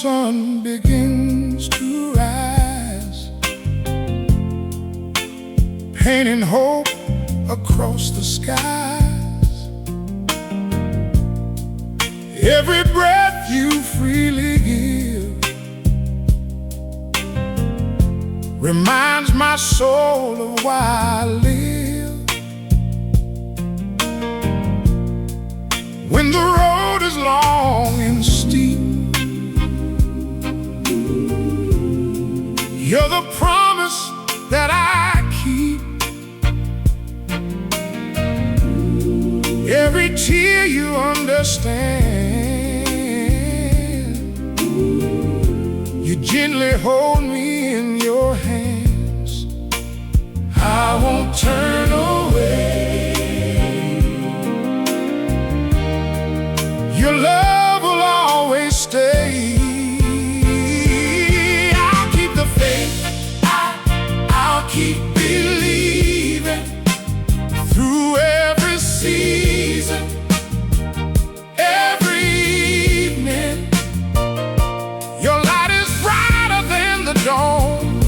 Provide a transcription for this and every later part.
sun begins to rise, painting hope across the skies. Every breath you freely give reminds my soul of why I live. When the road is long and steep, you're the promise that I keep. Every tear you understand, you gently hold me in your hands. I won't turn away. Your love will always stay. I'll keep the faith, I'll keep believing through every season, every evening. Your light is brighter than the dawn,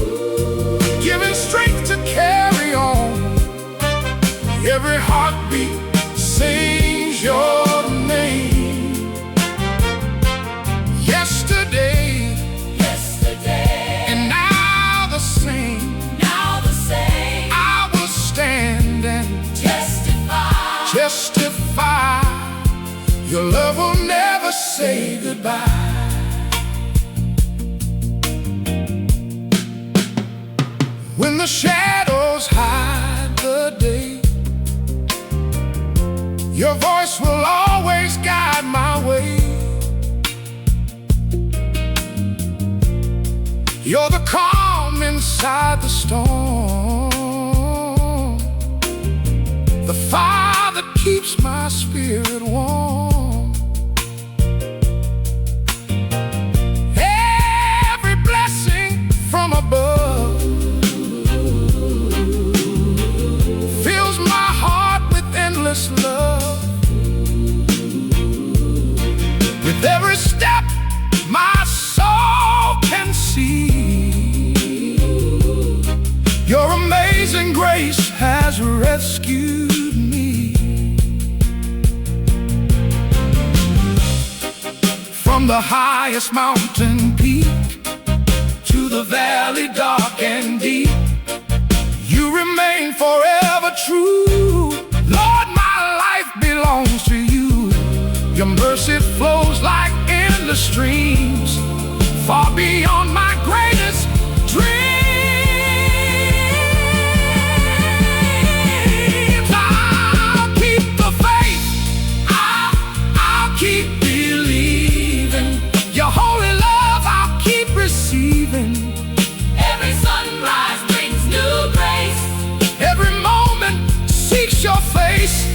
giving strength to carry on. Every heartbeat sings your name. Yesterday, and now the same. I will stand and testify. Your love will never say goodbye. When the shadows hide the day, your voice will always guide my way. You're the calm inside the storm, the fire that keeps my spirit warm. Every blessing from above fills my heart with endless love. With every step my soul can see, your amazing grace has rescued me. From the highest mountain peak to the valley dark and deep, you remain forever true. Lord, my life belongs to you. Your mercy flows like endless streams, far beyond my greatest dreams. I'll keep the faith, I'll keep believing. Your holy love I'll keep receiving. Every sunrise brings new grace. Every moment seeks your face.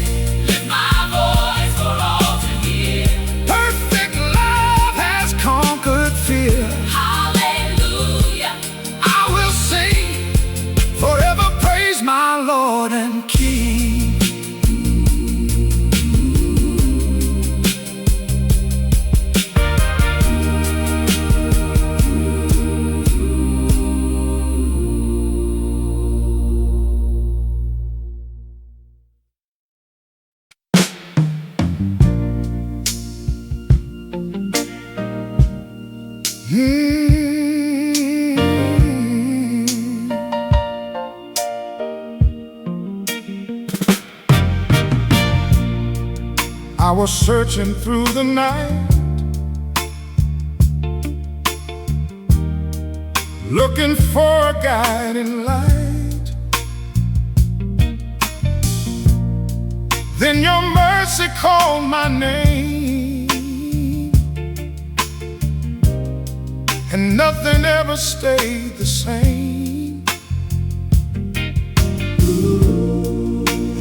Lift my voice for all to hear. Perfect love has conquered fear. Hallelujah. I will sing forever, praise my Lord and King. I was searching through the night, looking for a guiding light. Then your mercy called my name, and nothing ever stayed the same.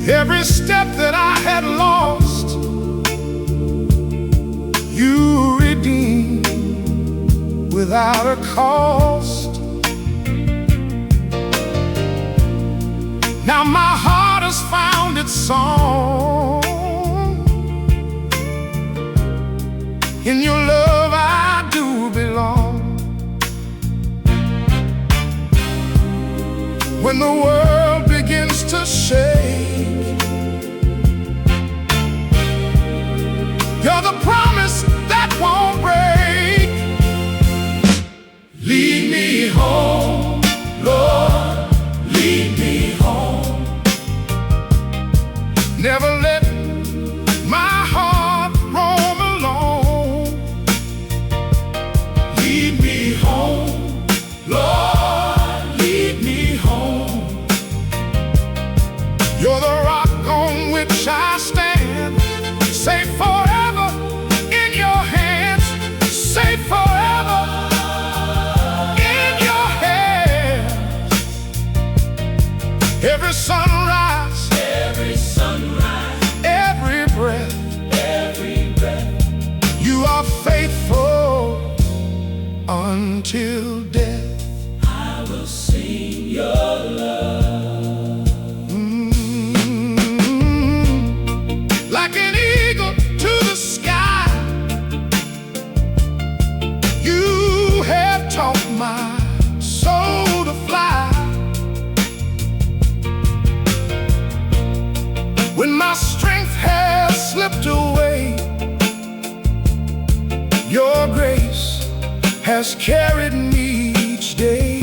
Every step that I had lost, you redeemed without a cost. Now my heart has found its song. In your love I do belong. Lead me home, Lord, lead me home. You're the rock on which I stand, safe forever in your hands, safe forever in your hands. Every sunrise, every breath, you are faithful until death. I will sing your love. Like an eagle to the sky, you have taught my soul to fly. When my strength has slipped away, your grace has carried me each day.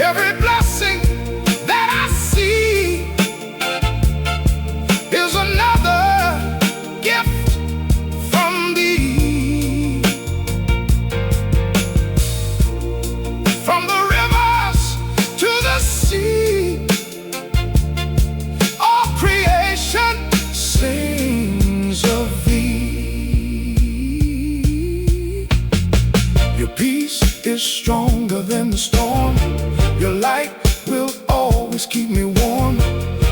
Every blessing that I see is another gift from thee. From the rivers to the sea, all creation sings of thee. Your peace is stronger than the storm. Your light will always keep me warm.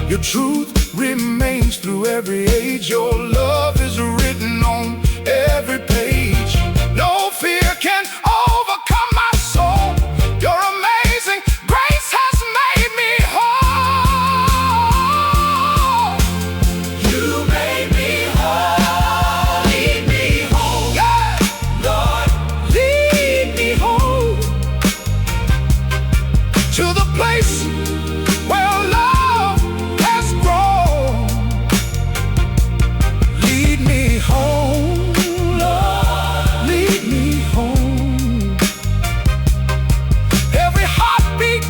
Your truth remains through every age. Your love is written on every page. No fear can overcome my soul. Your amazing grace has made me whole. You made me whole. Lead me home, Yeah, Lord. lead me home to the place where love has grown. Lead me home, Lord, lead me home. Every heartbeat,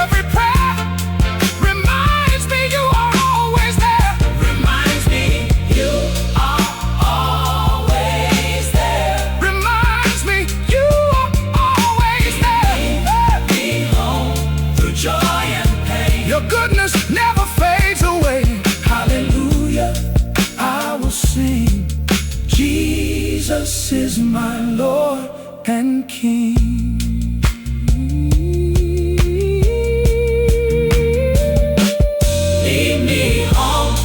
every prayer reminds me you are always there. Reminds me you are always there. Reminds me you are always there. Me home through joy and pain. Your goodness never fades away. Hallelujah, I will sing. Jesus is my Lord and King. lead me home.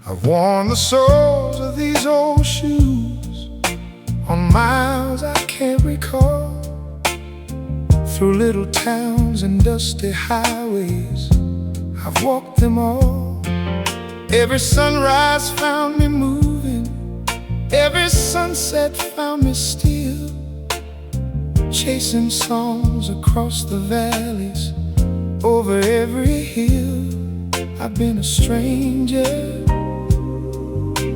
I've worn the soles of these old shoes on miles I can't recall, through little towns and dusty highways. I've walked them all. Every sunrise found me moving, every sunset found me still, chasing songs across the valleys, over every hill. I've been a stranger,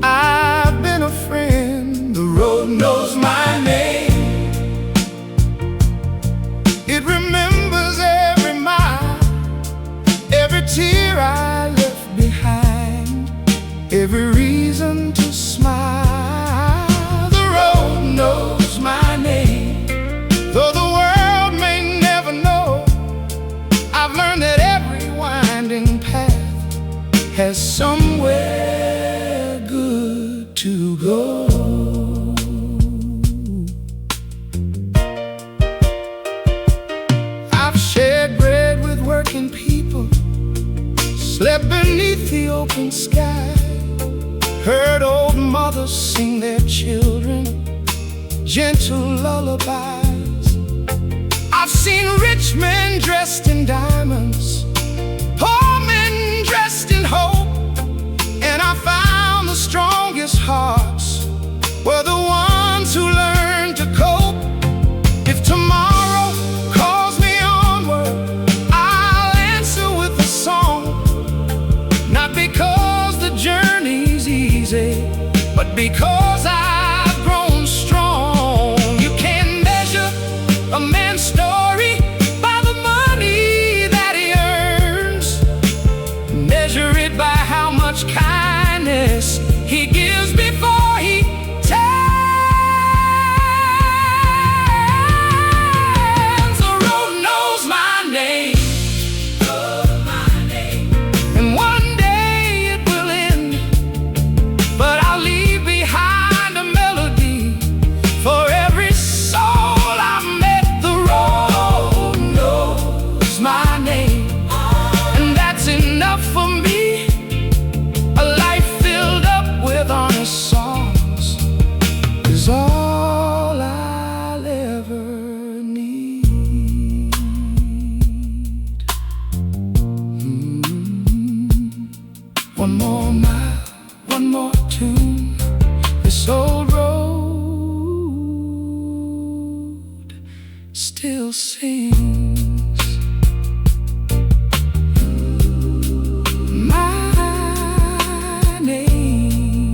I've been a friend. The road knows my name. It remembers every mile, every tear I left behind, every reason to smile. The road knows my name. Though the world may never know, I've learned that every winding path has somewhere good to go. I've shared bread with working people, slept beneath the open sky, heard old mothers sing their children gentle lullabies. I've seen rich men dressed in diamonds, poor men dressed in hope, and I found the strongest hearts were the ones who learned to cope. If tomorrow calls me onward, I'll answer with a song, not because the journey's easy, but because I've grown strong. You can't measure a man's story by the money that he earns. Measure it by how much kindness he gives before he turns. The road knows my name, and one day it will end, but I'll leave behind a melody for every soul I met. The road knows my name, and that's enough for me. A life filled up with honest songs is all I'll ever need. One more mile, one more tune, this old road still sings my name.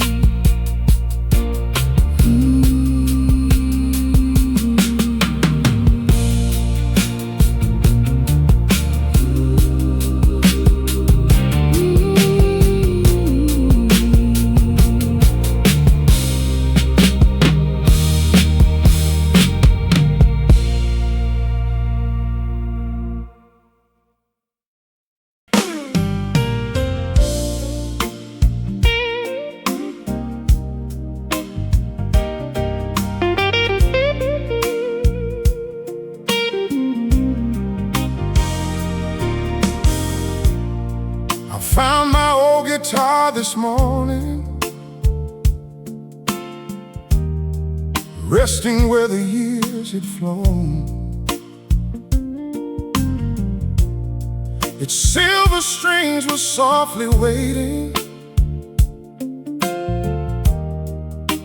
I found my old guitar this morning, resting where the years had flown. Its silver strings were softly waiting,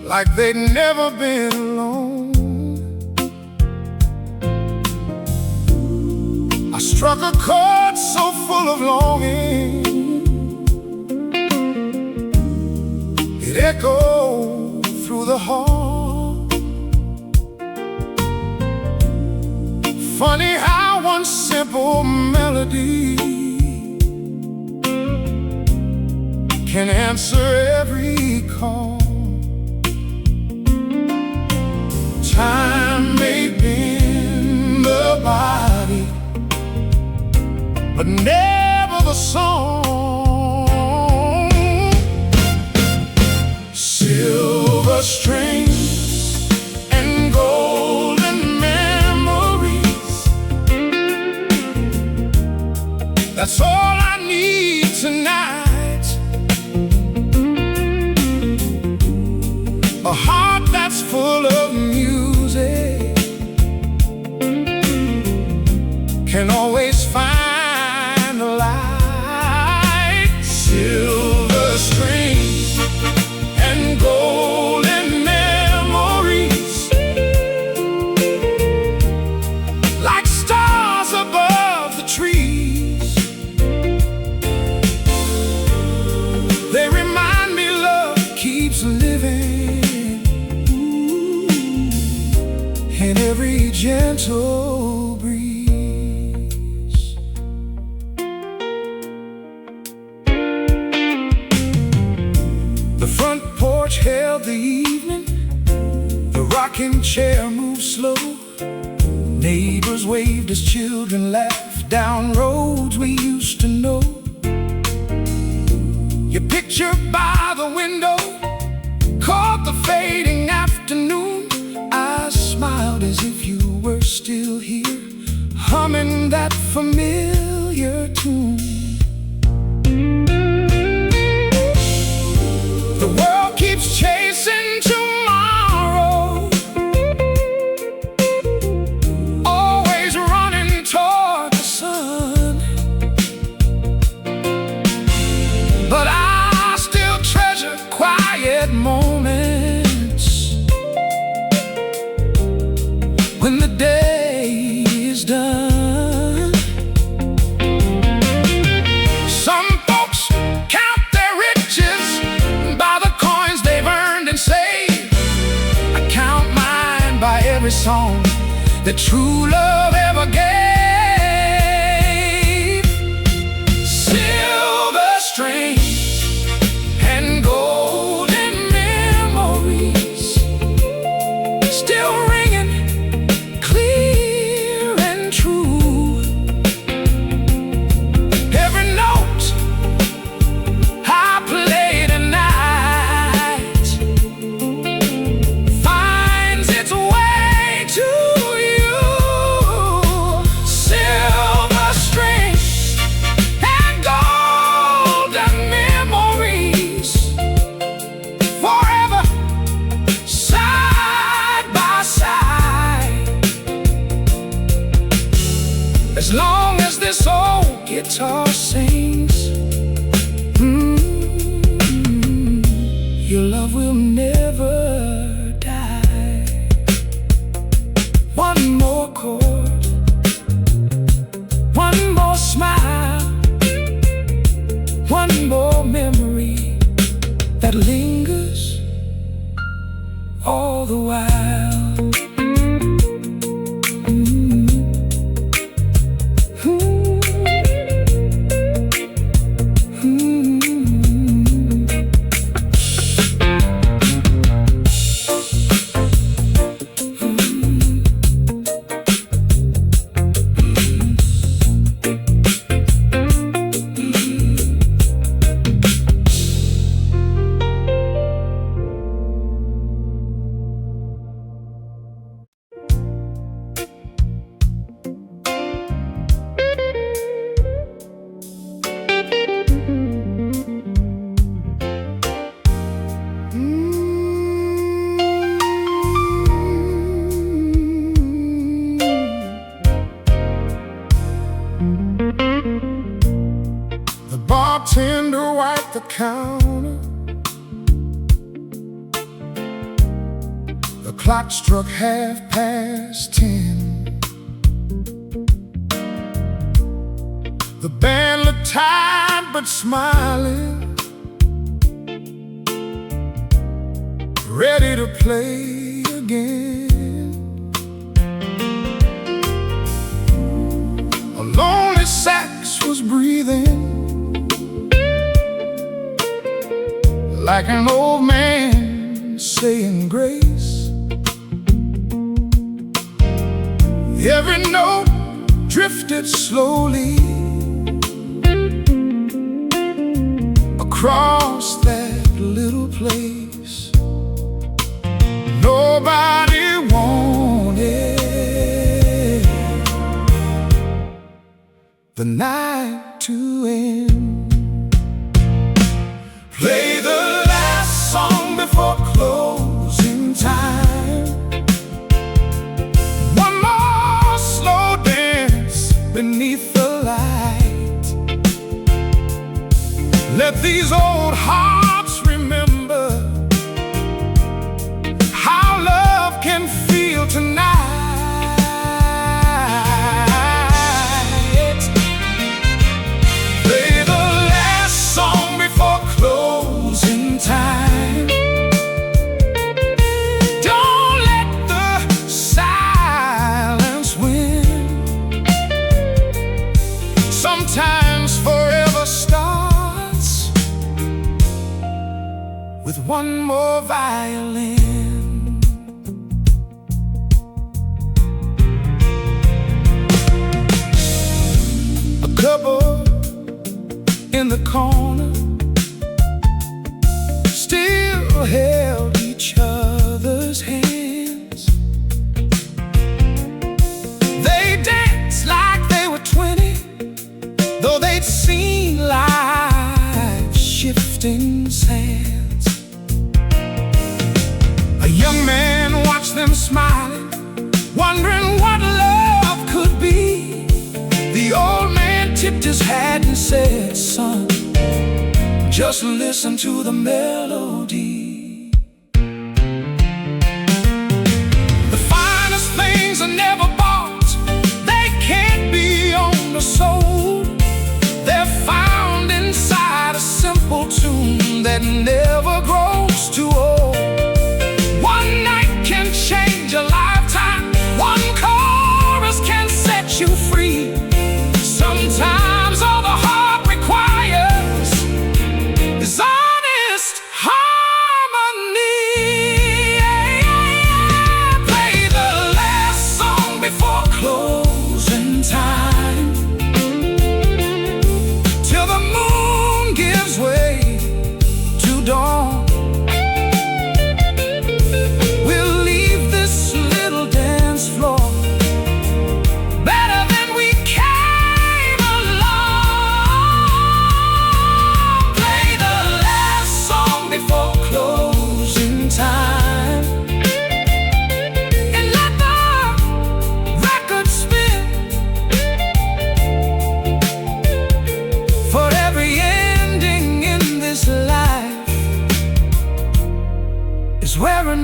like they'd never been alone. I struck a chord so full of longing, it echoed through the hall. Funny how one simple melody can answer every call. Time may bend the body, but never the song. Silver strings and golden memories, that's all I need tonight. A heart that's full of music can always find a light. Silver strings and golden memories, like stars above the trees, they remind me love keeps living in every gentle breeze. The front porch held the evening, the rocking chair moved slow. Neighbors waved as children laughed down roads we used to know. Your picture by the window caught the fading afternoon. I smiled as if you were still here, humming that familiar tune. The world keeps chasing tomorrow, always running every song that true love ever gave. Silver strings and golden memories still ringing clear and true. Every note I play tonight finds its way to you. Silver strings and golden memories forever side by side. As long as this old guitar sings, your love will never die. One more chord, one more smile, one more memory that lingers all the while. The bartender wiped the counter. The clock struck 10:30. The band looked tired but smiling, ready to play again. A lonely sax was breathing like an old man saying grace. Every note drifted slowly across that little place. Nobody wanted the night to end. Play the last song before closing time. One more slow dance beneath the light. Let these old hearts remember how love can feel tonight. Play the last song before closing time. Don't let the silence win. Sometimes forever starts with one more violin. A couple in the corner still held each other's hands. They danced like they were 20, though they'd seen life's shifting sands. A young man watched them smiling, wondering what love could be. The old man tipped his hat and said, "Son, just listen to the melody." The finest things are never bought, they can't be owned or sold. They're found inside a simple tune that never grows too old. One night can change a lifetime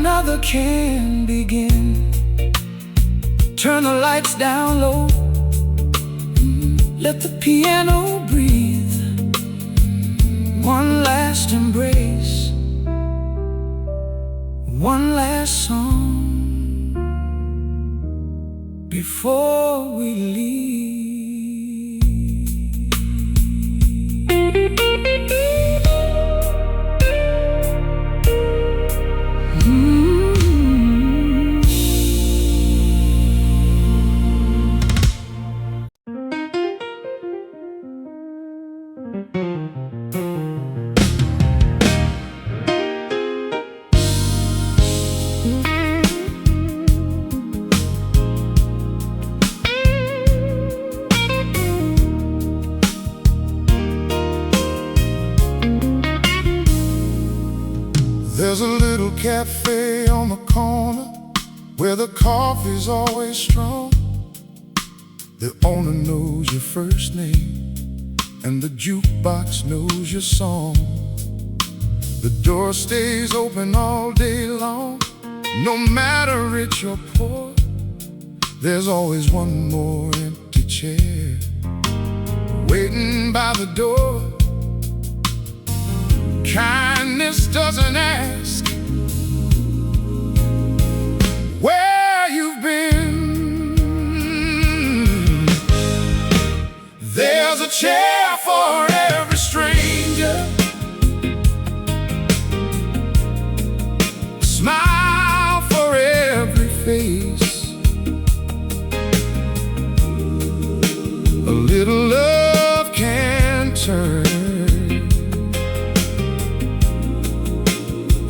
another can begin. Turn the lights down low, let the piano breathe. One last embrace, one last song before we leave. There's a little cafe on the corner where the coffee's always strong. The owner knows your first name and the jukebox knows your song. The door stays open all day long. No matter rich or poor, there's always one more empty chair waiting by the door. Kindness doesn't ask where you've been. There's a chair for every stranger, a smile for every face, a little love can turn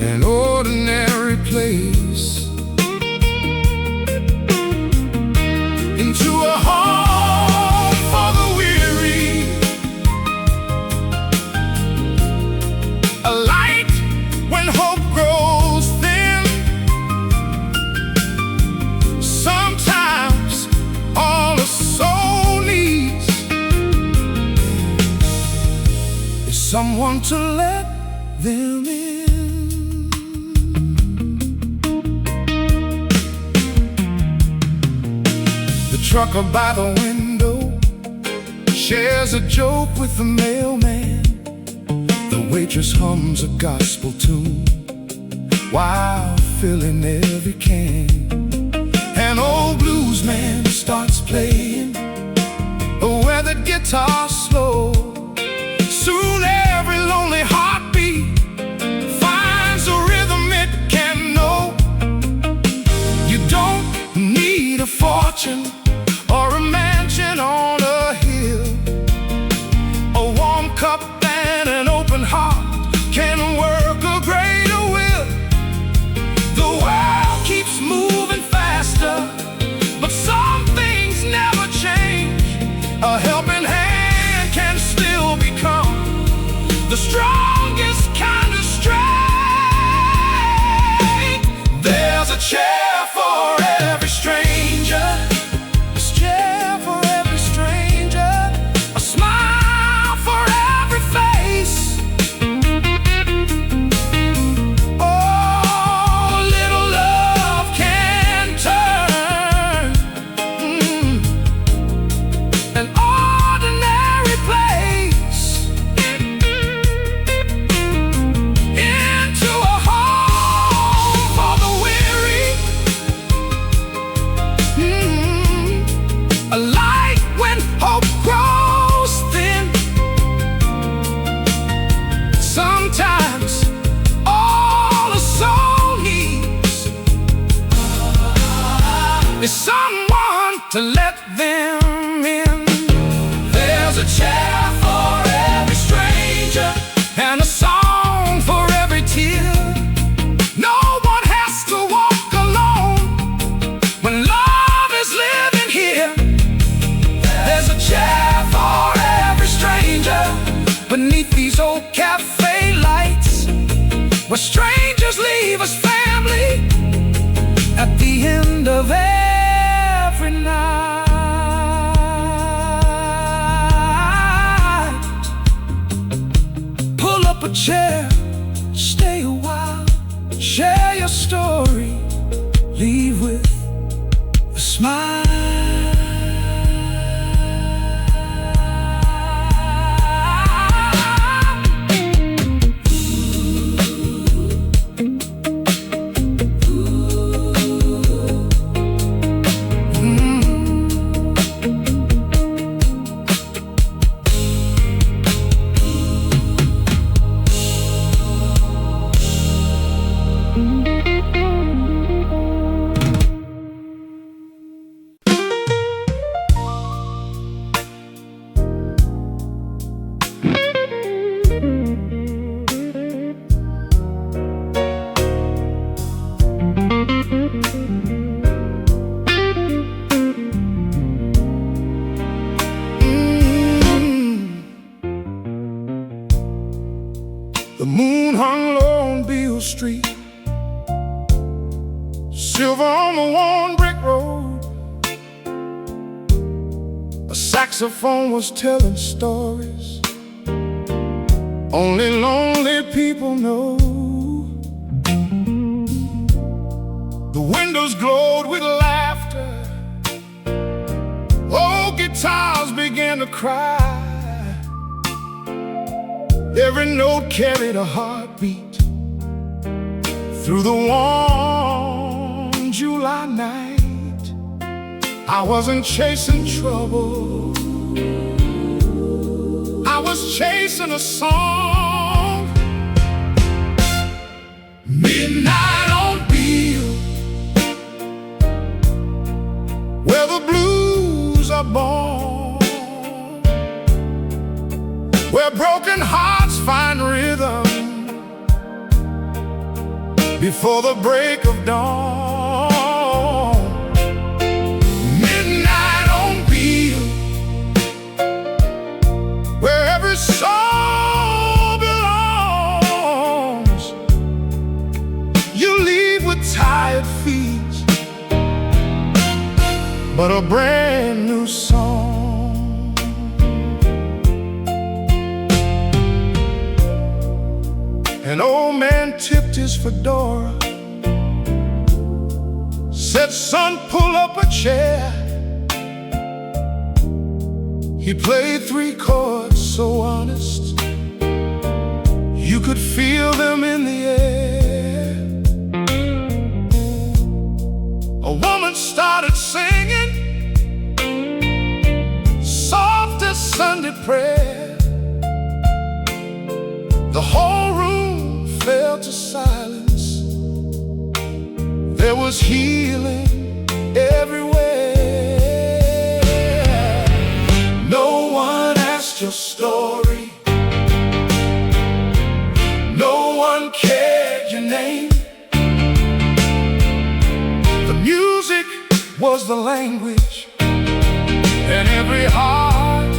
an ordinary place into a home for the weary, a light when hope grows thin. Sometimes all a soul needs is someone to let them in. The trucker by the window shares a joke with the mailman. The waitress hums a gospel tune while filling every can. An old blues man starts playing where the guitar's slow. Soon every lonely heartbeat finds a rhythm it can know. You don't need a fortune or a mansion on a hill. A warm cup and an open heart can work a greater will. The world keeps moving faster, but some things never change. A helping hand can still become the strongest kind of strength. There's a chair for every stranger, a light when hope grows thin. Sometimes all a soul needs is someone to let them in. There's a chair for every stranger and a song for every tear. No one has to walk alone when love is living here. There's a chair for every stranger beneath these old cafe lights, where strangers leave us family at the end of every night. Pull up a chair, stay a while, share your story, leave with a smile. The moon hung low on Beale Street, silver on the worn brick road. A saxophone was telling stories only lonely people know. The windows glowed with laughter, old guitars began to cry. Every note carried a heartbeat through the warm July night. I wasn't chasing trouble, I was chasing a song. Midnight on Beale, where the blues are born, where broken hearts find rhythm before the break of dawn. Midnight on Beale, where every soul belongs. You leave with tired feet, but a brand new song. An old man tipped his fedora, said, "Son, pull up a chair." He played 3 chords so honest, you could feel them in the air. A woman started singing, soft as Sunday prayer. The whole room fell to silence. There was healing everywhere. No one asked your story, no one cared your name. The music was the language, and every heart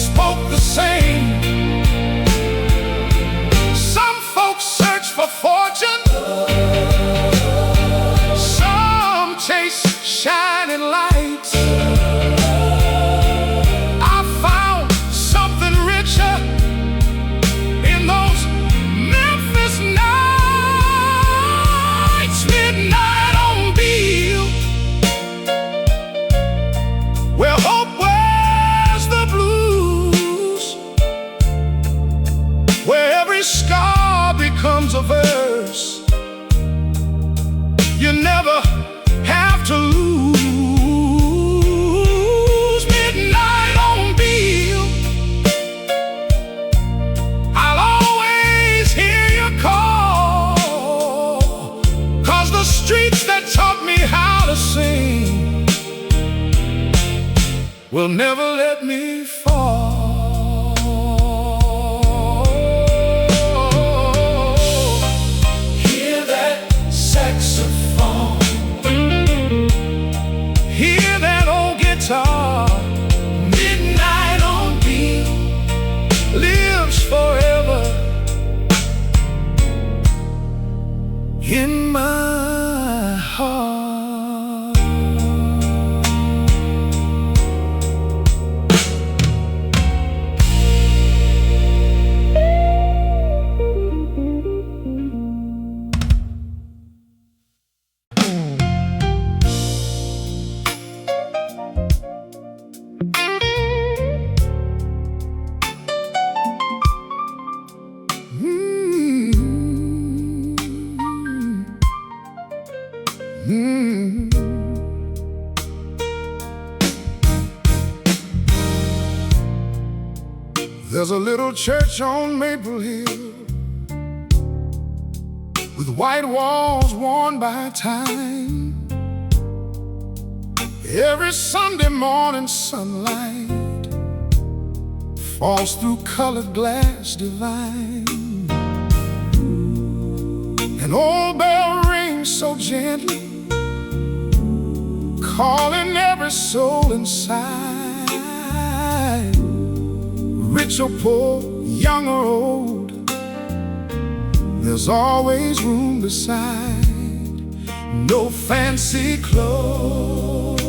spoke the same. For fortune, some chase shining lights. I found something richer in those Memphis nights. Midnight on Beale, where hope wears the blues, where every scar becomes a verse you never have to lose. Midnight on Beale, I'll always hear your call, 'cause the streets that taught me how to sing will never let me fall. Midnight on Beale lives forever in my heart. There's a little church on Maple Hill with white walls worn by time. Every Sunday morning sunlight falls through colored glass divine. An old bell rings so gently, calling every soul inside. Rich or poor, young or old, there's always room beside. No fancy clothes,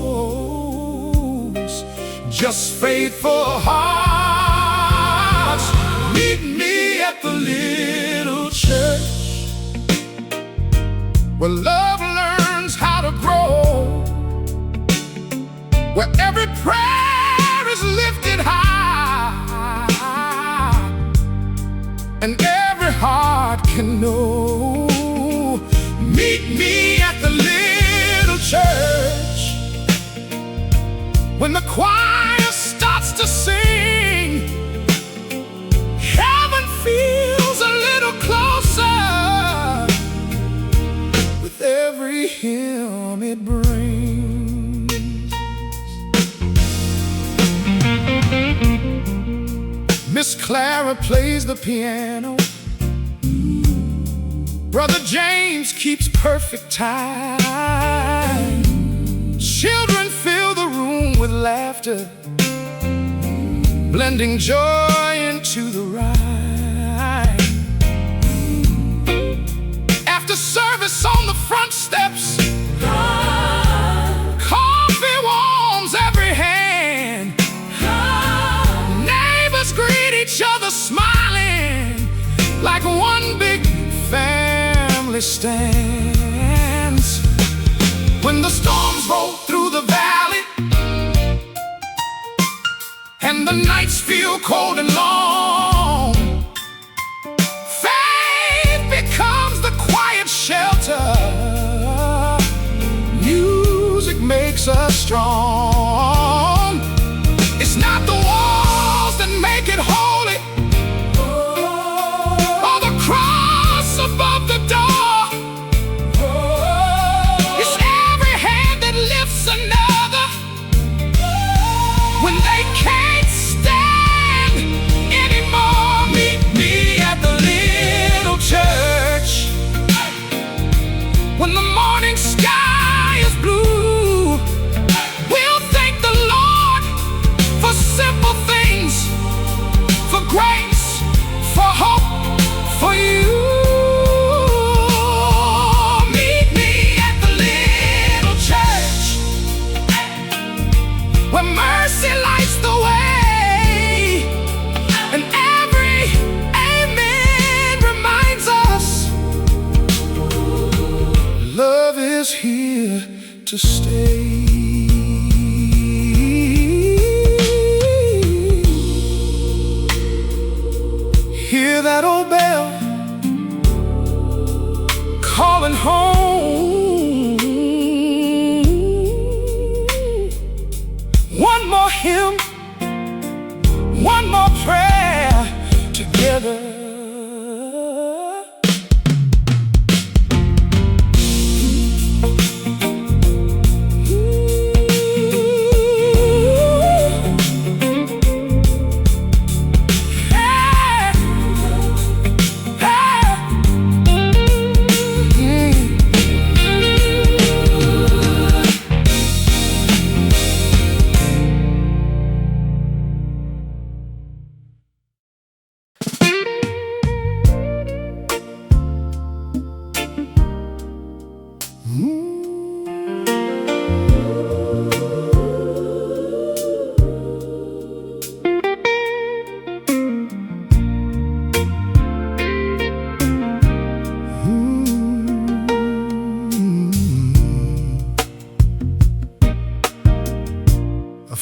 just faithful hearts. Meet me at the little church where love learns how to grow, where every prayer is lifted high and every heart can know. Meet me at the little church when the choir starts to sing. Heaven feels a little closer with every hymn it brings. Miss Clara plays the piano, Brother James keeps perfect time. Children fill the room with laughter, blending joy into the rhyme. After service on the front steps, coffee warms every hand. Neighbors greet each other smiling like one big family stands. When the storms roll through the valley and the nights feel cold and long, faith becomes the quiet shelter. Music makes us strong. It's not the walls that make it holy, or the cross above the door. It's every hand that lifts another when they can't stand anymore. Meet me at the little church when the morning sky is blue. We'll thank the Lord for simple things, for grace, for hope, for you. Meet me at the little church where mercy lights the way, and every amen reminds us love is here to stay. Hear that old bell calling home. One more hymn, one more prayer together.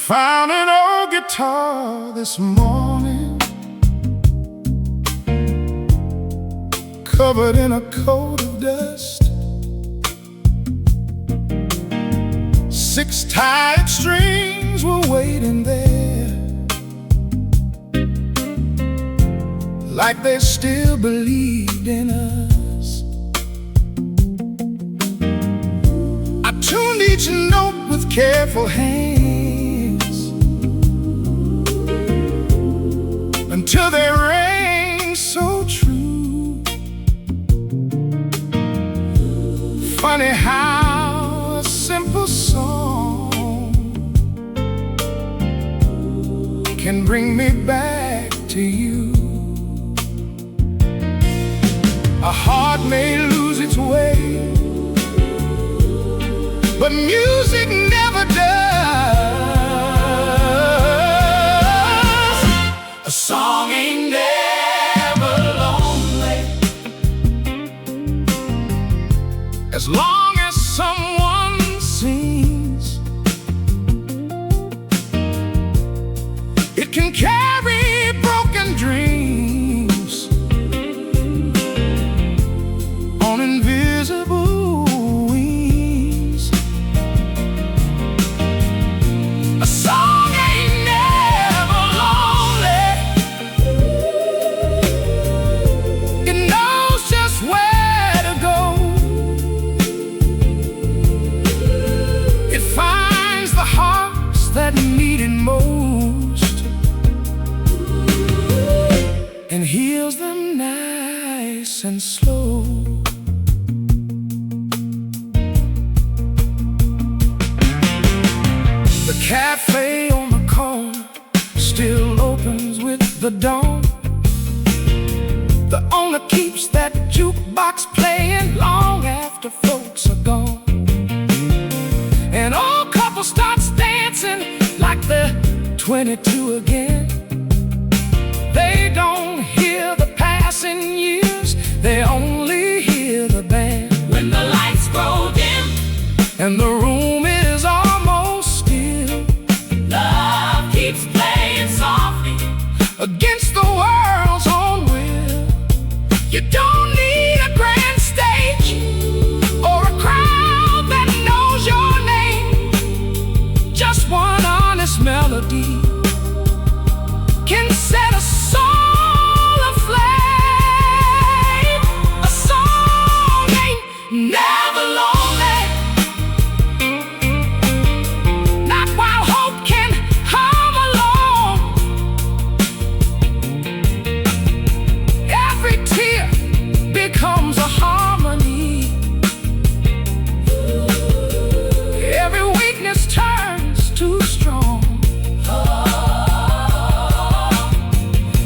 Found an old guitar this morning, covered in a coat of dust. 6 tight strings were waiting there. like they still believed in us. I tuned each note with careful hands until they rang so true. Funny how a simple song can bring me back to you. A heart may lose its way, but music never does. A song ain't never lonely, as long as someone sings. It can carry broken dreams on invisible wings. A song ain't never lonely, it knows just where to go. It finds the hearts that need it most and heals them nice and slow. The cafe on the corner still opens with the dawn. The owner keeps that jukebox playing long after folks are gone. An old couple starts dancing like they're 22 again. They don't hear the passing years, they only hear the band. When the lights grow dim and the room is almost still, love keeps playing softly against the world's own will. You don't need a grand stage or a crowd that knows your name. Just one honest melody can set a soul aflame. A song ain't never lonely, not while hope can hum along. Every tear becomes a harmony, every weakness turns to strong.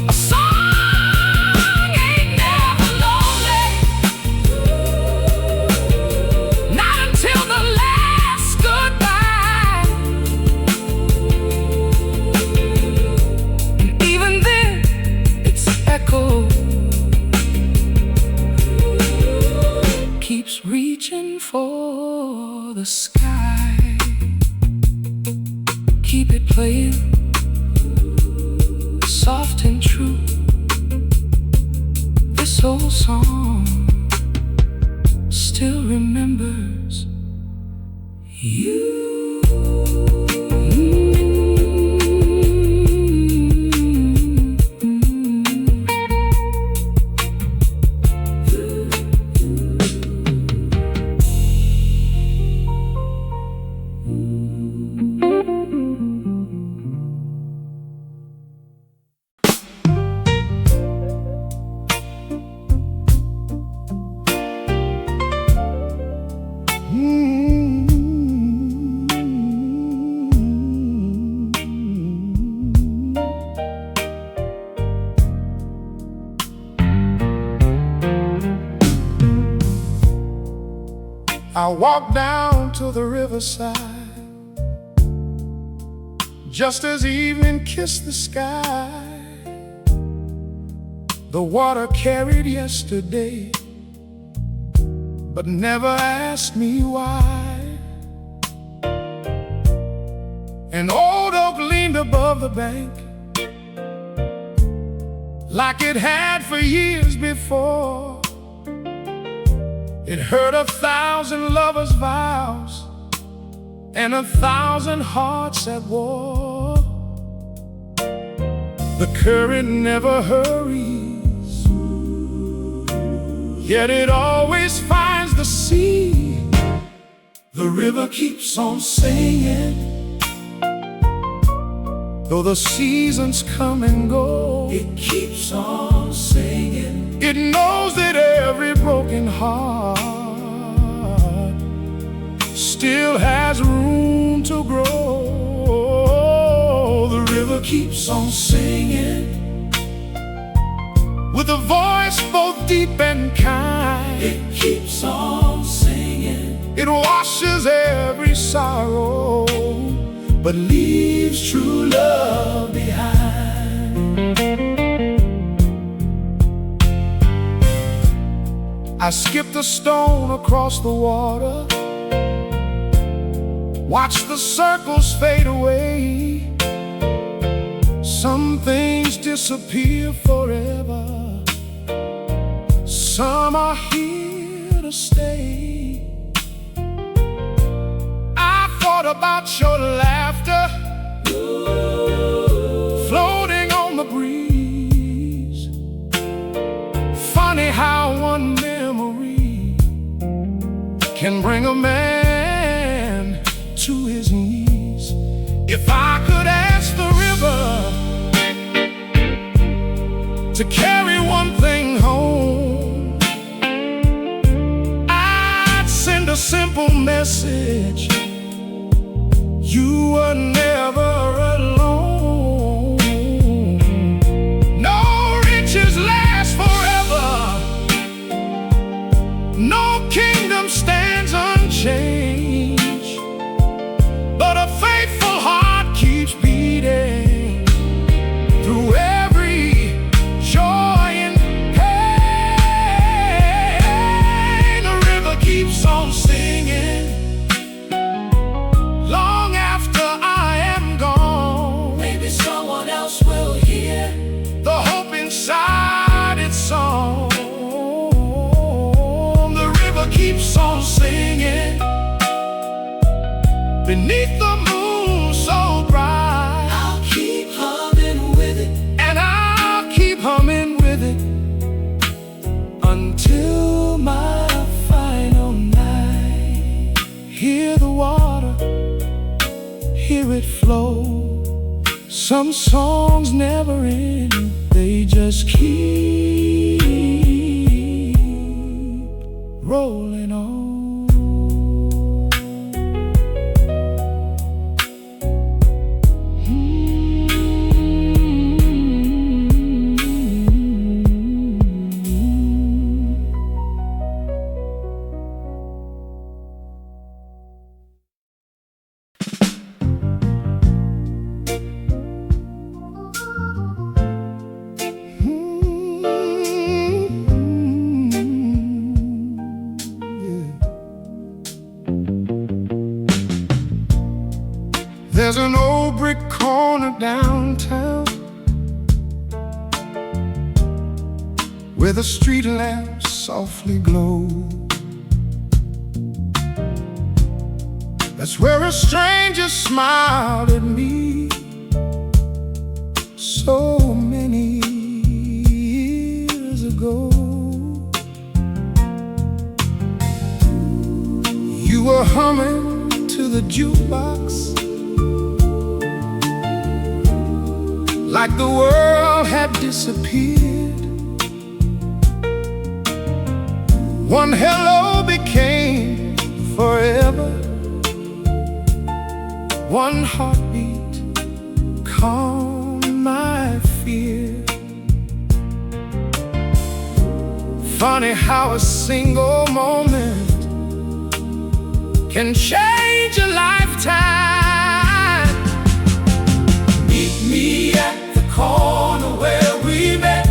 A song ain't never lonely, not until the last goodbye. And even then, its echo keeps reaching for the sky. Keep it playing, soft and true. This old song still remembers you. I walked down to the riverside just as evening kissed the sky. The water carried yesterday, but never asked me why. An old oak leaned above the bank like it had for years before. It heard 1,000 lovers' vows and 1,000 hearts at war. The current never hurries, yet it always finds the sea. The river keeps on singing, though the seasons come and go. It keeps on singing. It knows that every broken heart still has room to grow. The river keeps on singing, with a voice both deep and kind. It keeps on singing. It washes every sorrow, but leaves true love behind. I skipped a stone across the water, watch the circles fade away. Some things disappear forever, some are here to stay. I thought about your laughter, floating on the breeze. Funny how one memory can bring a man to his knees. If I could ask the river to carry one thing home, I'd send a simple message: you were never alone. No riches last forever, no kingdom stands unchanged, but a faithful heart keeps beating through every joy and pain. The river keeps on singing long after I am gone. Maybe someone else will hear the hope inside its song. The river keeps on singing beneath the moon so bright. I'll keep humming with it, and I'll keep humming with it until my final night. Hear the water, hear it flow. Some songs never end, they just keep rolling on. There's an old brick corner downtown where the street lamps softly glow. That's where a stranger smiled at me so many years ago. You were humming to the jukebox like the world had disappeared. One hello became forever, one heartbeat calmed my fear. Funny how a single moment can change a lifetime. Meet me at the corner where we met,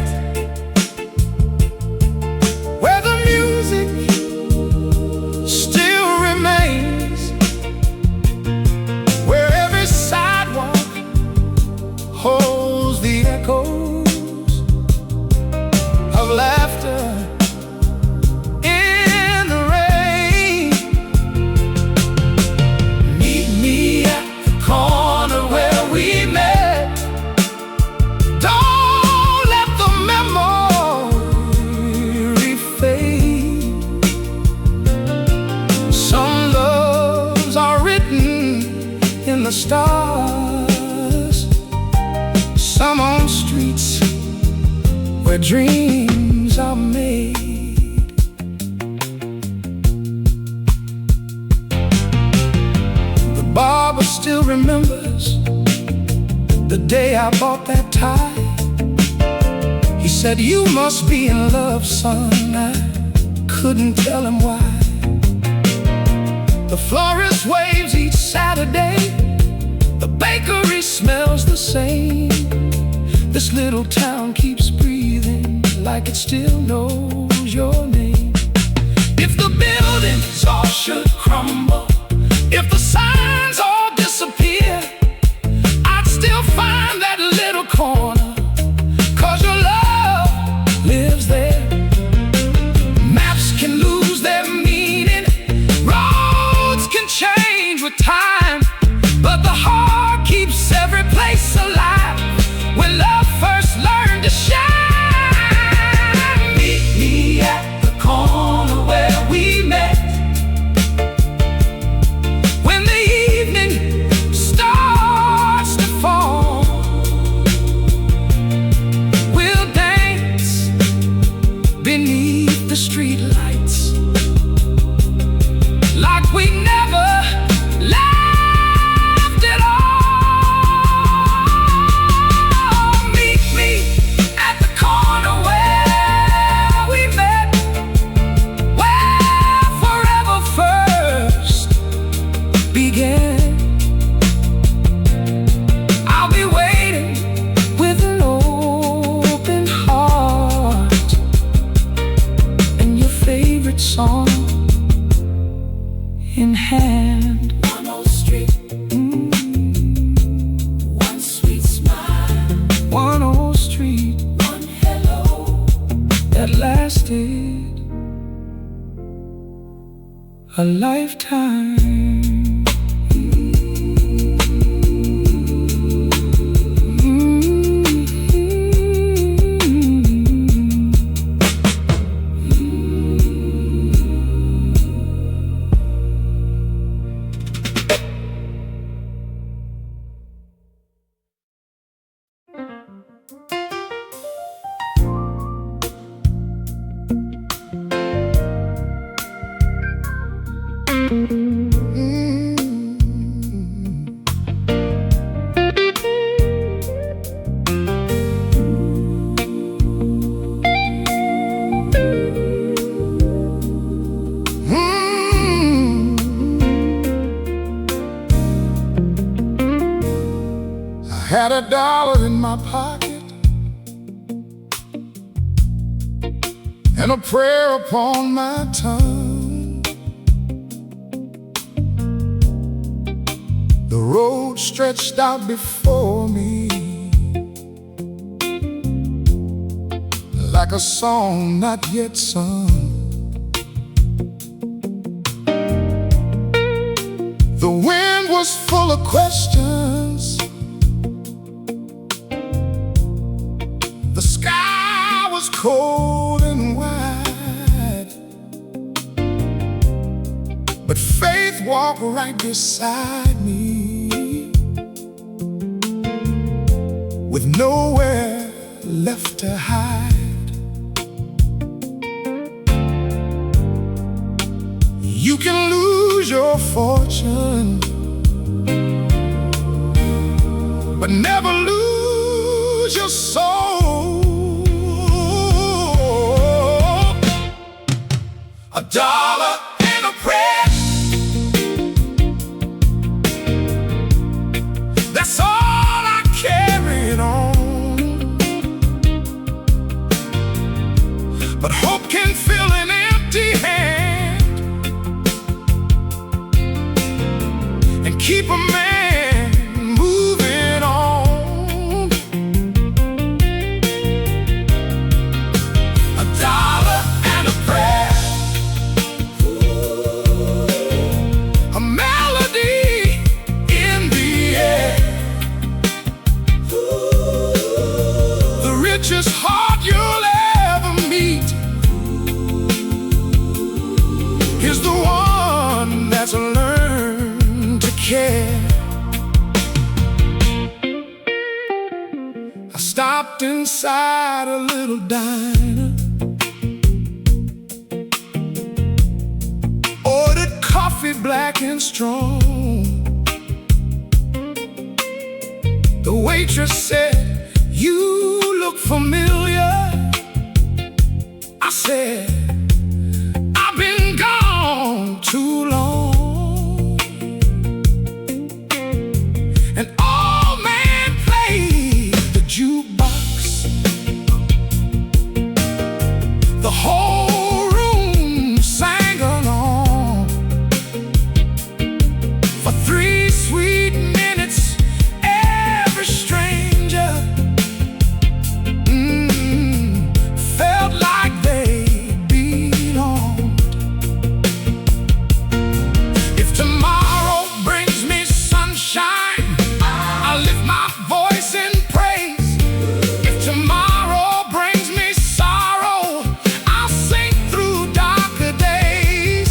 where the music still remains, where every sidewalk holds the echoes of laughter in the rain. Meet me at the corner where we met. Don't where dreams are made. The barber still remembers the day I bought that tie. He said, "You must be in love, son." I couldn't tell him why. The florist waves each Saturday. The bakery smells the same. This little town keeps breathing like it still knows your name. If the buildings all should crumble, if the signs all disappear, I'd still find that little corner, 'cause your love lives there. Maps can lose their meaning, roads can change with time, but the heart keeps every place alive when love first learned to shine. Meet me at the corner where we met. When the evening starts to fall, we'll dance beneath the street lights like we never left at all. Meet me at the corner where we met, where forever first began. I'll be waiting with an open heart and your favorite song in hand. One old street, one sweet smile, one old street, one hello that lasted a lifetime. Had $1 in my pocket and a prayer upon my tongue. The road stretched out before me like a song not yet sung. The wind was full of questions. The sky was cold and wide, but faith walked right beside me with nowhere left to hide. You can lose your fortune, but never lose your soul. $1 and a prayer, that's all I carried on. But hope can fill an empty hand and keep a man moving on. stopped inside a little diner, ordered coffee black and strong. The waitress said, "You look familiar." I said, "I've been gone too long." An old man played the jukebox. The whole room sang along. For 3 sweet minutes, every stranger felt like they belonged. If tomorrow brings me sunshine, I'll lift my voice in praise. If tomorrow brings me sorrow, I'll sing through darker days.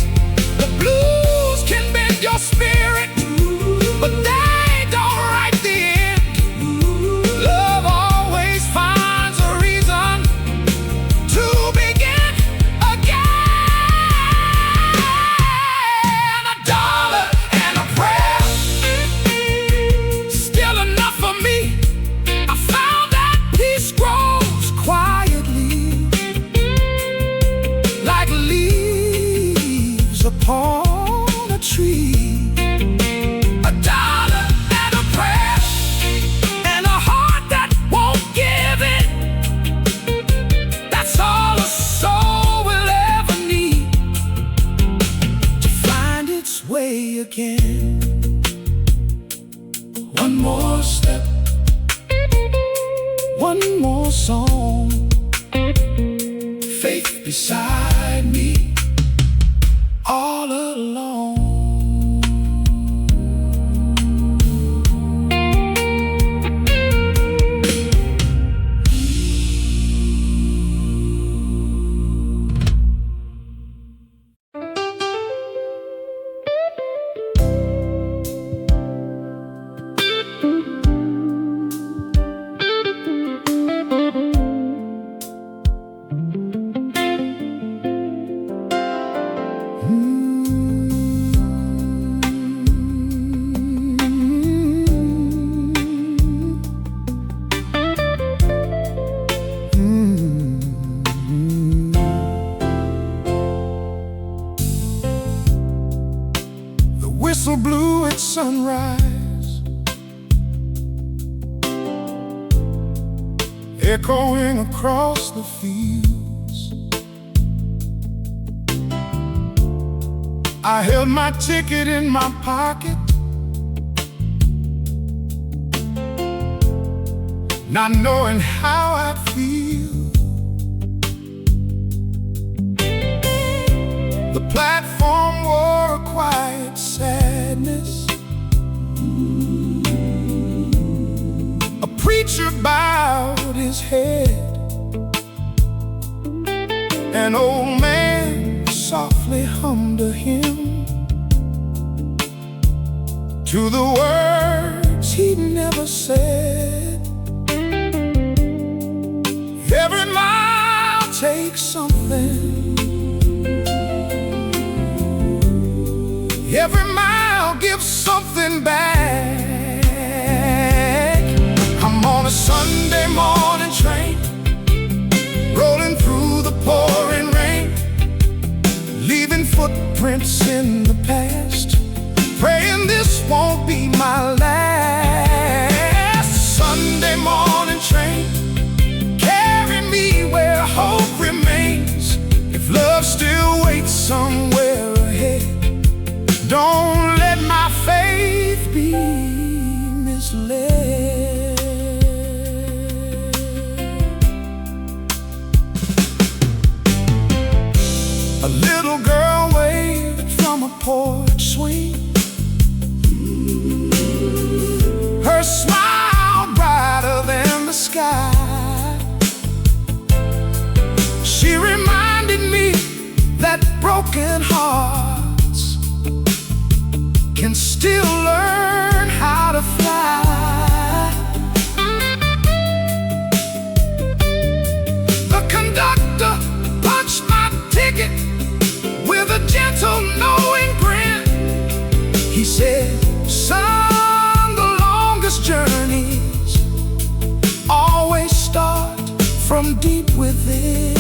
The blues can bend your spirit, but they don't write the end. Love always finds a reason to begin again. A dollar and a prayer, still enough for me. I found that peace grows quietly, like leaves upon a tree. A dollar and a prayer, and a heart that won't give it. That's all a soul will ever need to find its way again. One more step, one more song, faith beside me all along. The whistle blew at sunrise, echoing across the fields. I held my ticket in my pocket, not knowing how I'd feel. The platform wore a quiet sadness. A preacher bowed his head. An old man softly hummed a hymn to the words he'd never said. Every mile takes something, every mile gives something back. I'm on a Sunday morning train, rolling through the pouring rain, leaving footprints in the past, praying this won't be my last. Sunday morning train, carry me where hope remains. If love still waits somewhere ahead, don't let my faith be misled. A little girl waved from a porch swing, her smile brighter than the sky. She reminded me that broken hearts can still learn how to fly. deep within.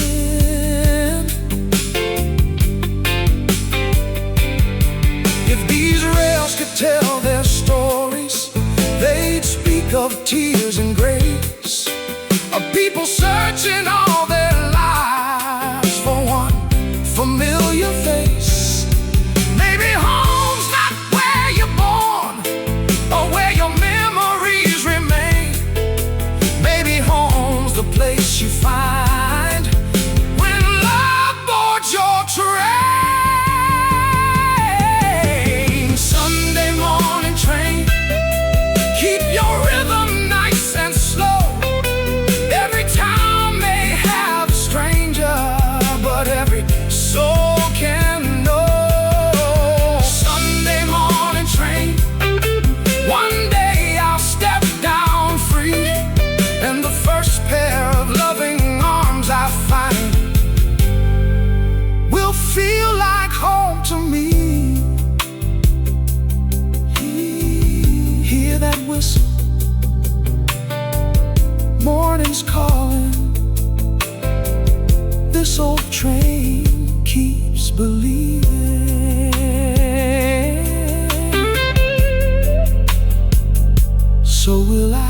If these rails could tell their stories, they'd speak of tears and grace, of people searching all their lives for one familiar face. Maybe home's not where you're born or where your memories remain. Maybe home's the place you find when love boards your train. Sunday morning train, keep your rhythm nice and slow. Every town may have a stranger, but every soul can know. Sunday morning train, one day I'll step down free, and the first pair of loving arms I find will feel like home to me. Hear that whistle, morning's calling. This old train keeps believing. So will I.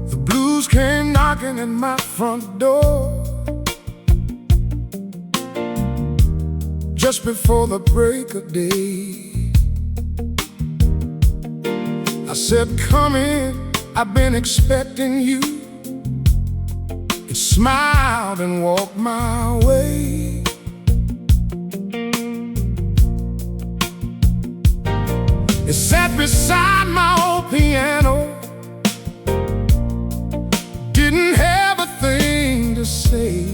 The blues came knocking at my front door just before the break of day. I said, come in, I've been expecting you. It smiled and walked my way. It sat beside my old piano, didn't have a thing to say.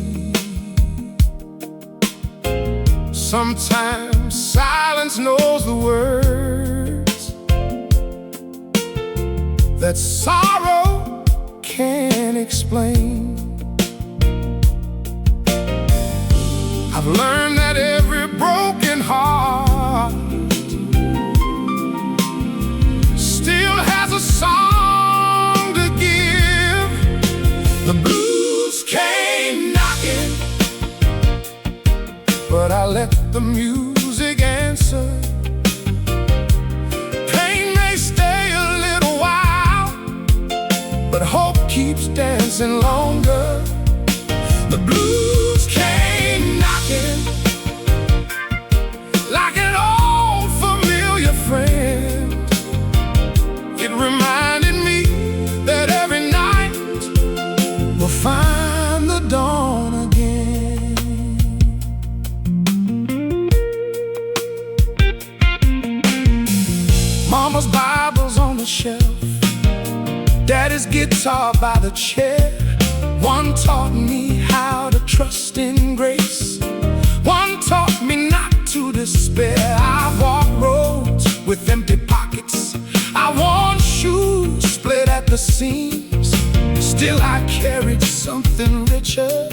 Sometimes silence knows the words that sorrow can't explain. I've learned that every broken heart still has a song to give. The blues came knocking, but I let the music answer. Pain may stay a little while, but hope keeps dancing longer. The blues came knocking like an old familiar friend. It reminded me that every night will find the dawn again. Mama's Bible's on the shelf, Daddy's guitar by the chair. One taught me how to trust in grace, one taught me not to despair. I walked roads with empty pockets, I worn shoes split at the seams. Still I carried something richer,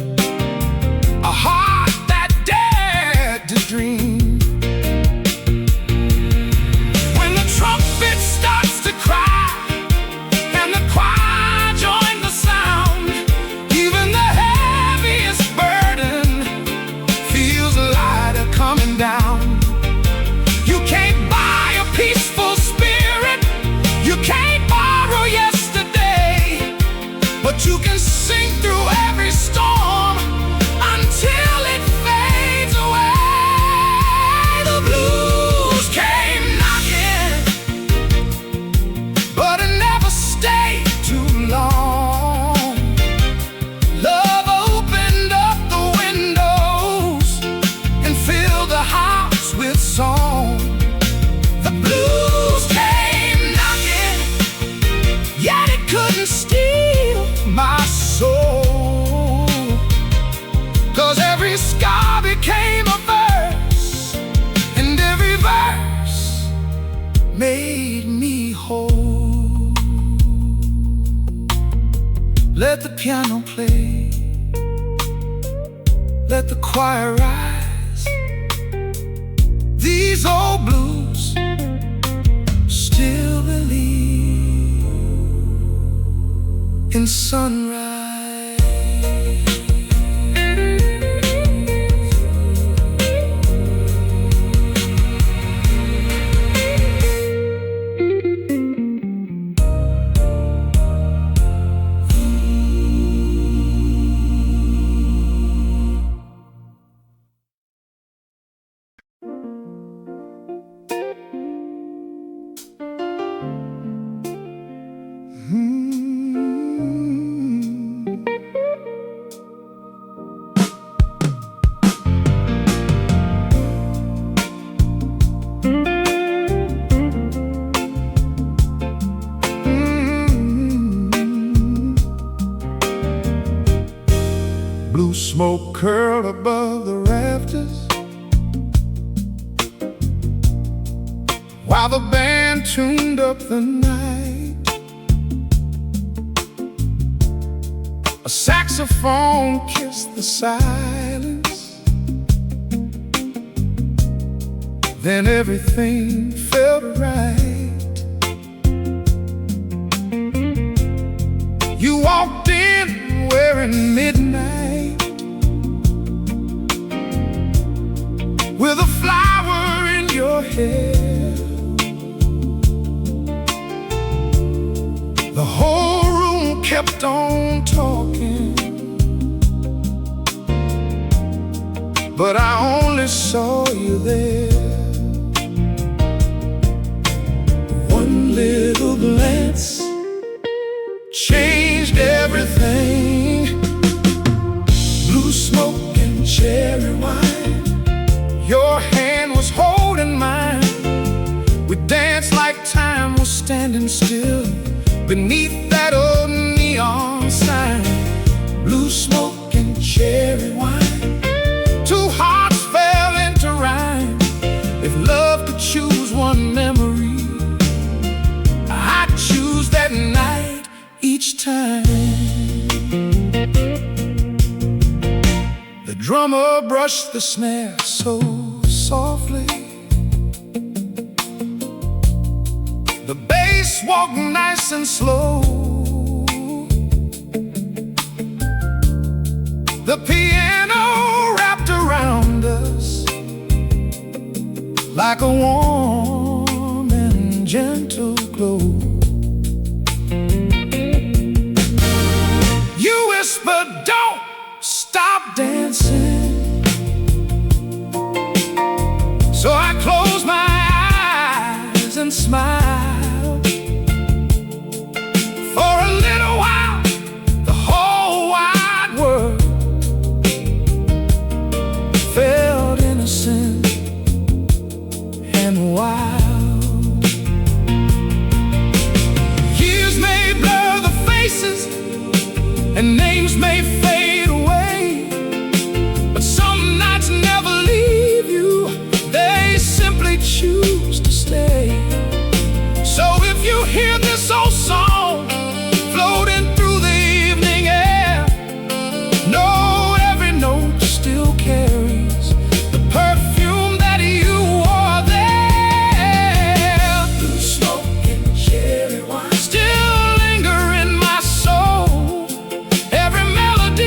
a heart that dared to dream. When the trumpet starts to cry and the choir join the sound, even the heaviest burden feels lighter coming down. You can't buy a peaceful spirit, you can't borrow yesterday, but you can sing through every storm until it fades away. The blues came knocking, but it never stayed to Let the piano play, let the choir rise. These old blues still believe in sunrise. Blue smoke curled above the rafters while the band tuned up the night. A saxophone kissed the silence, then everything felt right. You walked in wearing midnight, with a flower in your hair. The whole room kept on talking, but I only saw you there. One little glance changed everything. Blue smoke and cherry wine, your hand was holding mine. We danced like time was standing still beneath that old neon sign. Blue smoke and cherry wine, two hearts fell into rhyme. If love could choose one memory, I'd choose that night each time. The drummer brushed the snare so softly, the bass walked nice and slow, the piano wrapped around us like a warm and gentle glow. You whispered, "Don't stop dancing." So I closed my eyes and smiled. For a little while, the whole wide world felt innocent and wild. Years may blur the faces and names may fade away, but some nights never leave you, they simply choose to stay. So if you hear this old song floating through the evening air, know every note still carries the perfume that you wore there. Blue smoke and cherry wine still linger in my soul. Every melody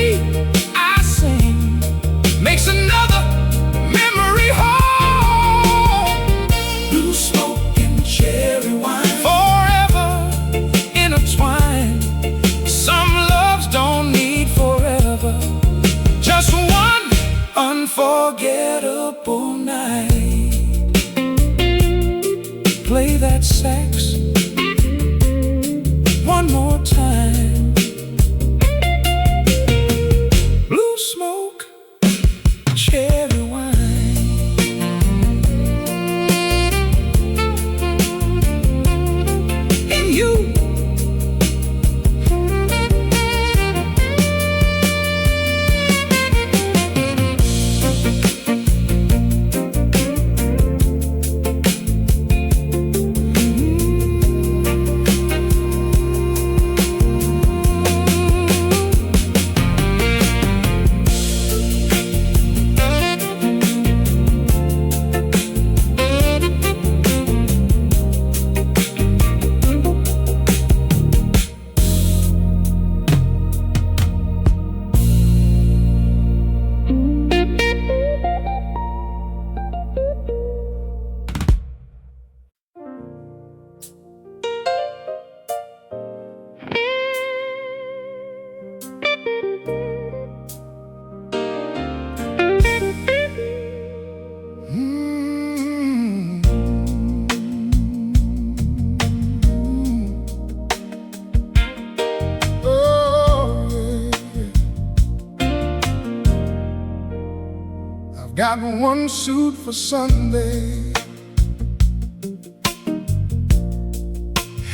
got one suit for Sunday,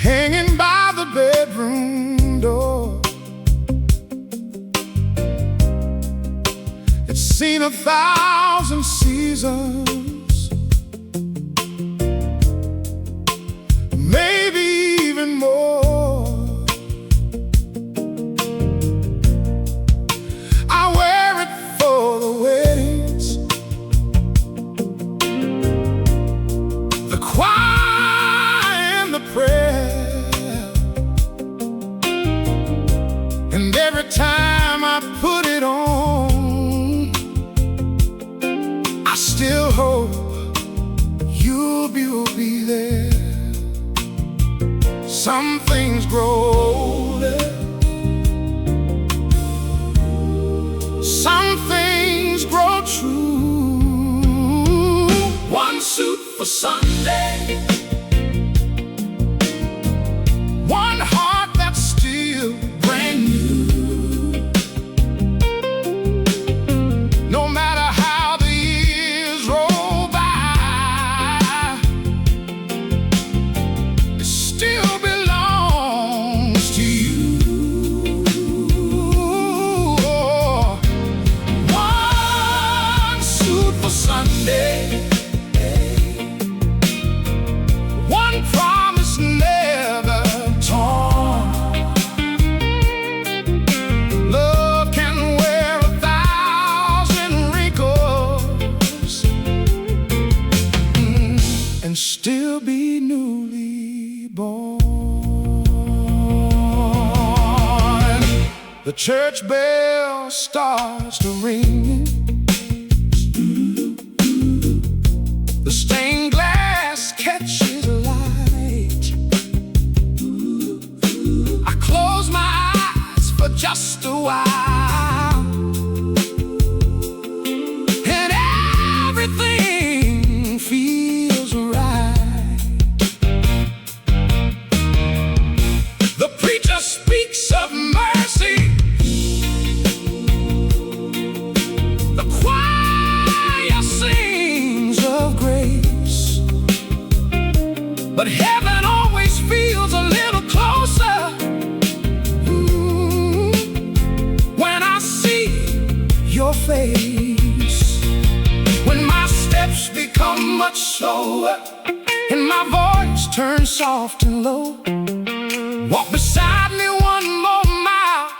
hanging by the bedroom door. It's seen 1,000 seasons, maybe even more. I wear it for the weddings, the choir and the prayer, and every time I put it on, I still hope you'll be there. Some things grow older, some things grow true. One suit for Sunday, one heart that's still brand new. No matter how the years roll by, it still belongs to you. One suit for Sunday, one promise never torn. Love can wear 1,000 wrinkles and still be newly born. The church bell starts to ring, the stained glass catches light. I close my eyes for just a while, and everything feels right. The preacher speaks of mercy, the choir sings of grace, but heaven always feels a little closer when I see your face. When my steps become much slower and my voice turns soft and low, walk beside me one more mile.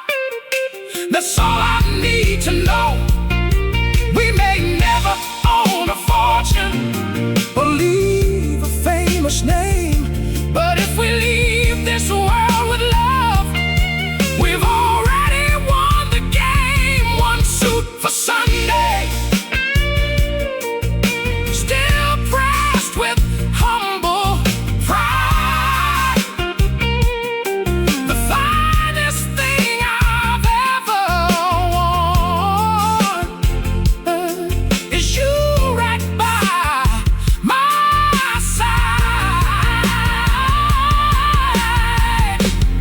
That's all I need to know. We may never own a fortune or leave a famous name, but if we leave this world with love, we've already won the game. One suit for Sunday, still pressed with humble pride. The finest thing I've ever worn is you right by my side.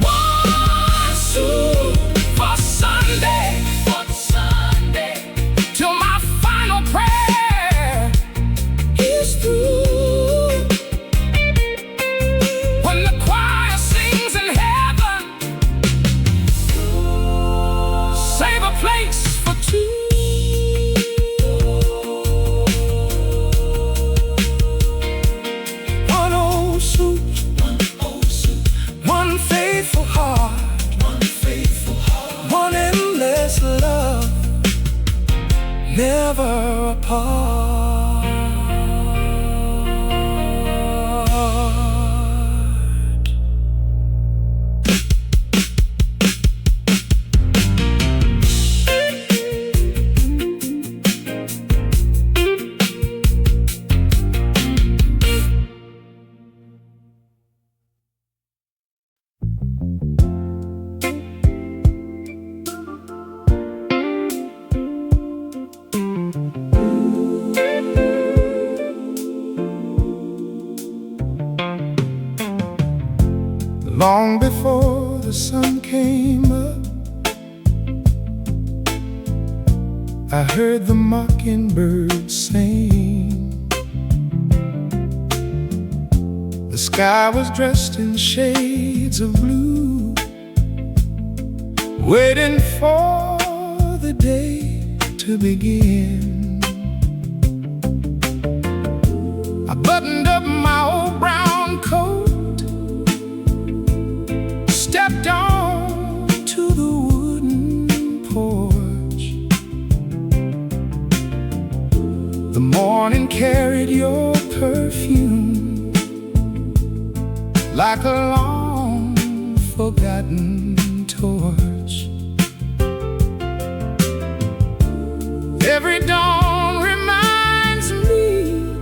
One suit for Sunday, till my final prayer is through. When the choir sings in heaven, save a place for two. One old suit, one faithful heart, one endless love, never apart. Long before the sun came up, I heard the mockingbird sing. The sky was dressed in shades of blue, waiting for the day to begin. I buttoned up my old brown coat, stepped on to the wooden porch. The morning carried your perfume like a long forgotten torch. Every dawn reminds me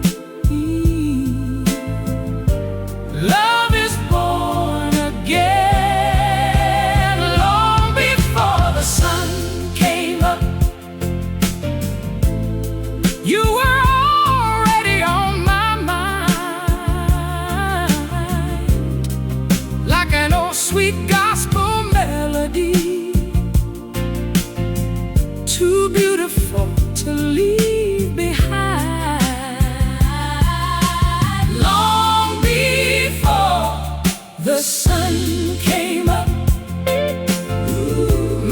love is born again. Long before the sun came up, you were already on my mind, like an old sweet gospel melody, too beautiful to leave behind. Long before the sun came up,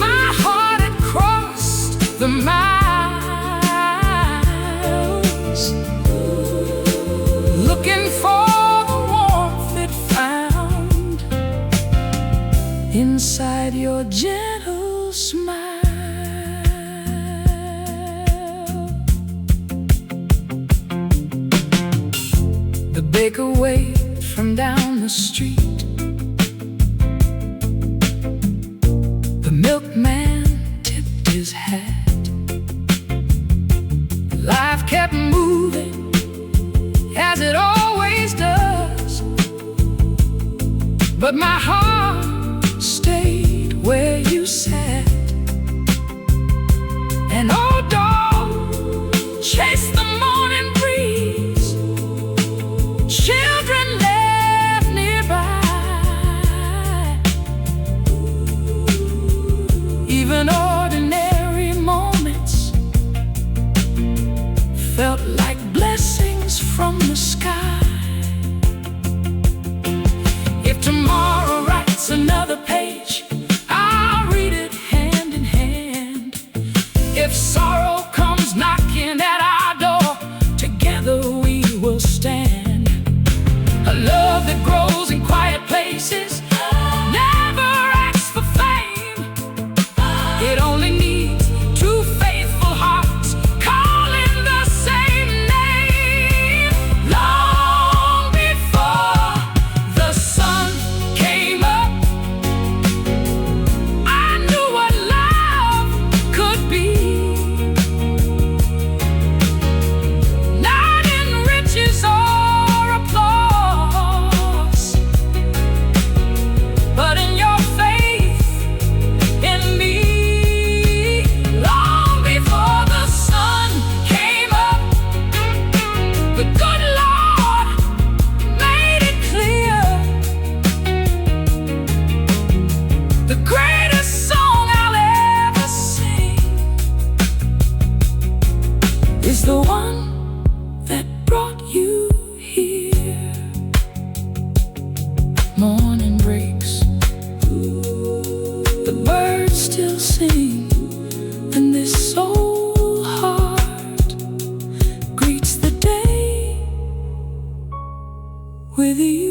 my heart had crossed the miles, looking for the warmth it found inside your gentle smile. The baker waved from down the street, the milkman tipped his hat. Life kept moving as it always does, but my heart stayed where you sat. An old dog chased the morning breeze, children laughed nearby. Even ordinary moments felt like blessings from the sky. If tomorrow writes another page, I'll read it hand in hand. If sorrow comes knocking at our door, together we will stand. A love that grows in quiet places, never asks for fame. It only needs two faithful hearts calling the same name. Long before the sun came up, I knew what love could be. Not in riches or applause, but in your faith in me. Long before the sun came up, the good Lord made it clear. The greatest song I'll ever sing is the one that brought you here. Morning breaks, the birds still sing, and this soul heart greets the day with you.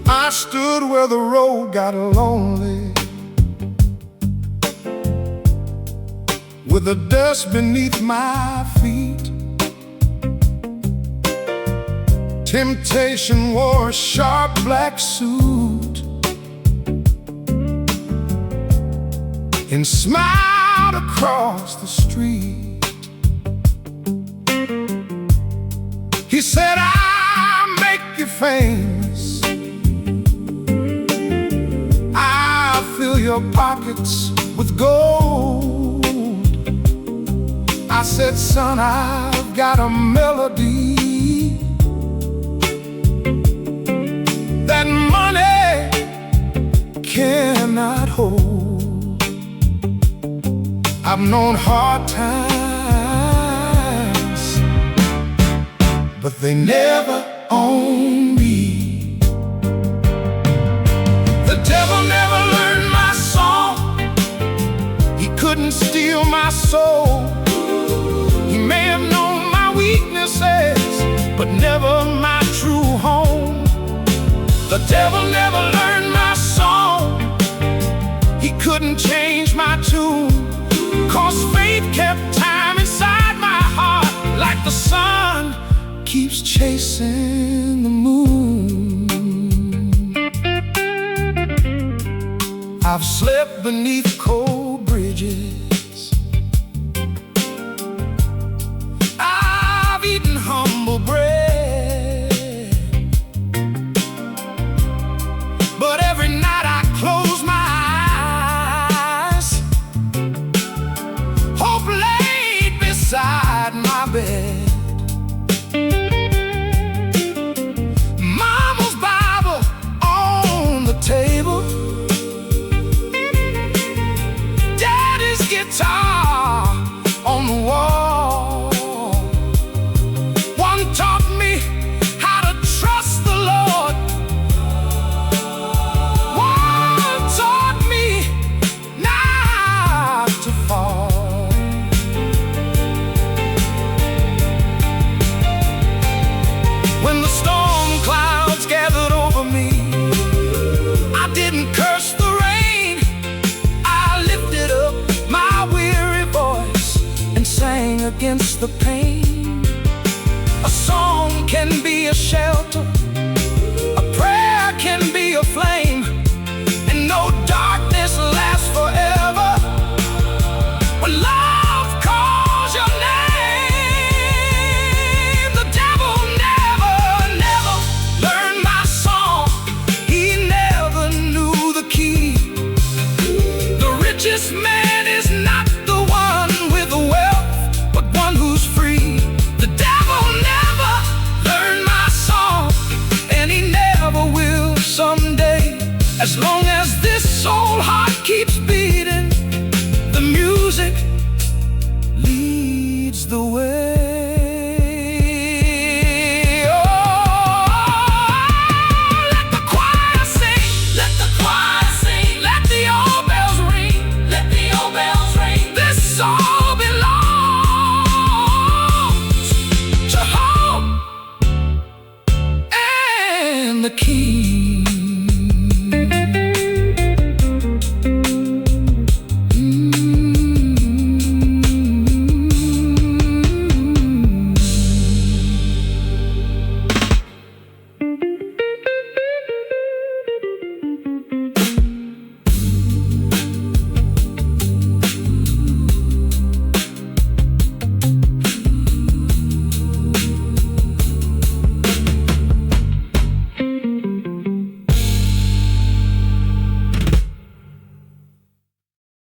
I stood where the road got lonely, with the dust beneath my feet. Temptation wore a sharp black suit and smiled across the street. He said, "I'll make you famous, I'll fill your pockets with gold." I said, "Son, I've got a melody that money cannot hold. I've known hard times, but they never own me. The devil never learned my song, he couldn't steal my soul. He may have known my weaknesses, but never my true home. The devil never learned my song, he couldn't change my tune, 'cause faith kept time inside my heart, like the sun keeps chasing the moon. I've slept beneath cold bridges, I've eaten humble bread, but every night I close my eyes, hope laid beside my bed. Mama's Bible on the table, Daddy's guitar on the wall. One taught me how to trust the Lord, one taught me not to fall. When the storm clouds gathered over me, I didn't curse the rain, I lifted up my weary voice and sang against the pain. A song can be a shelter, a prayer can be a flame, and no darkness lasts forever when love calls your name. The devil never learned my song, he never knew the key. The richest man is not the one with the wealth, but one who's free. The devil never learned my song, and he never will someday. As long as this soul heart keeps beating, the music leads the way. Oh, let the choir sing, let the choir sing, let the old bells ring, let the old bells ring. This all belongs to hope and the King.